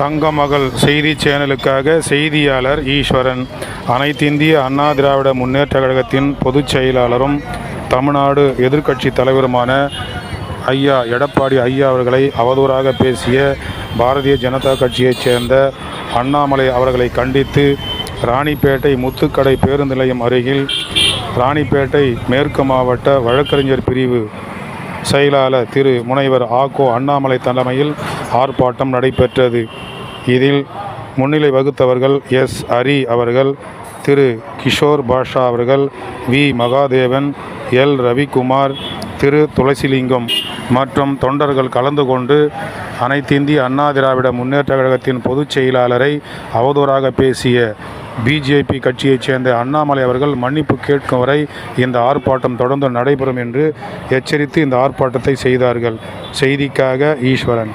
தங்கமகள் செய்தி சேனலுக்காக செய்தியாளர் ஈஸ்வரன். அனைத்திந்திய அண்ணா திராவிட முன்னேற்ற கழகத்தின் பொதுச் செயலாளரும் தமிழ்நாடு எதிர்க்கட்சி தலைவருமான ஐயா எடப்பாடி ஐயா அவர்களை அவதூறாக பேசிய பாரதிய ஜனதா கட்சியைச் சேர்ந்த அண்ணாமலை அவர்களை கண்டித்து ராணிப்பேட்டை முத்துக்கடை பேருந்து நிலையம் அருகில் ராணிப்பேட்டை மேற்கு மாவட்ட வழக்கறிஞர் பிரிவு செயலாளர் திரு முனைவர் ஆகோ அண்ணாமலை தலைமையில் ஆர்ப்பாட்டம் நடைபெற்றது. இதில் முன்னிலை வகுத்தவர்கள் எஸ். ஹரி அவர்கள், திரு கிஷோர் பாஷா அவர்கள், வி. மகாதேவன், எல். ரவிக்குமார், திரு துளசிலிங்கம் மற்றும் தொண்டர்கள் கலந்து கொண்டு அனைத்திந்திய அண்ணா திராவிட முன்னேற்ற கழகத்தின் பொதுச் செயலாளரை அவதூறாக பேசிய பிஜேபி கட்சியைச் சேர்ந்த அண்ணாமலை அவர்கள் மன்னிப்பு கேட்கும் வரை இந்த ஆர்ப்பாட்டம் தொடர்ந்து நடைபெறும் என்று எச்சரித்து இந்த ஆர்ப்பாட்டத்தை செய்தார்கள். செய்திக்காக ஈஸ்வரன்.